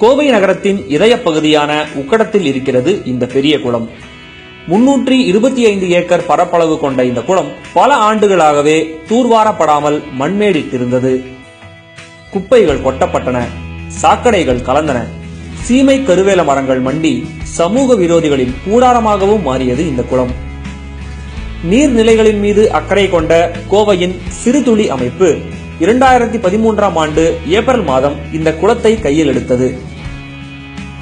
கோவை நகரத்தின் இதய பகுதியான உக்கடத்தில் இருக்கிறது இந்த பெரிய குளம். 325 ஏக்கர் பரப்பளவு கொண்ட இந்த குளம் பல ஆண்டுகளாகவே தூர்வாரப்படாமல் மண்மேடிட்டிருந்தது. குப்பைகள் கொட்டப்பட்டன, சாக்கடைகள் கலந்தன, சீமை கருவேல மரங்கள் மண்டி சமூக விரோதிகளின் கூடாரமாகவும் மாறியது இந்த குளம். நீர்நிலைகளின் மீது அக்கறை கொண்ட கோவையின் சிறுதுளி அமைப்பு 2013ஆம் ஆண்டு ஏப்ரல் மாதம் இந்த குளத்தை கையில் எடுத்தது.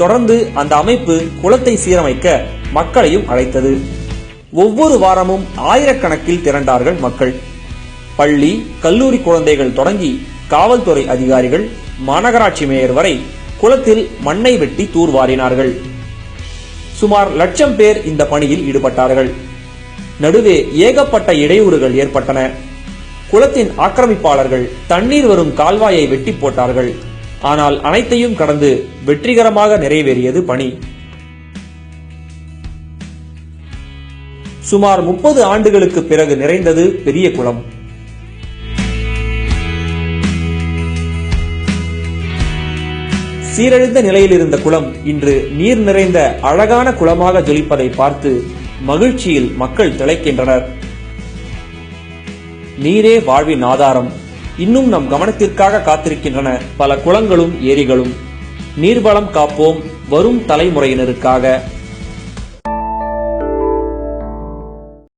தொடர்ந்து அந்த அமைப்பு குளத்தை சீரமைக்க மக்களையும் அழைத்தது. ஒவ்வொரு வாரமும் ஆயிரக்கணக்கில் திரண்டார்கள் மக்கள். பள்ளி, கல்லூரி குழந்தைகள் தொடங்கி காவல்துறை அதிகாரிகள், மாநகராட்சி மேயர் வரை குளத்தில் மண்ணை வெட்டி தூர்வாரினார்கள். சுமார் 1,00,000 பேர் இந்த பணியில் ஈடுபட்டார்கள். நடுவே ஏகப்பட்ட இடையூறுகள் ஏற்பட்டன. குளத்தின் ஆக்கிரமிப்பாளர்கள் தண்ணீர் வரும் கால்வாயை வெட்டி போட்டார்கள். ஆனால் அனைத்தையும் கடந்து வெற்றிகரமாக நிறைவேறியது பணி. சுமார் 30 ஆண்டுகளுக்கு பிறகு நிறைந்தது பெரிய குளம். சீரழிந்த நிலையில் இருந்த குளம் இன்று நீர் நிறைந்த அழகான குளமாக ஜொலிப்பதை பார்த்து மகிழ்ச்சியில் மக்கள் திளைக்கின்றனர். நீரே வாழ்வின் ஆதாரம். இன்னும் நம் கவனத்திற்காக காத்திருக்கின்றன பல குளங்களும் ஏரிகளும். நீர்வளம் காப்போம், வரும் தலைமுறையினருக்காக.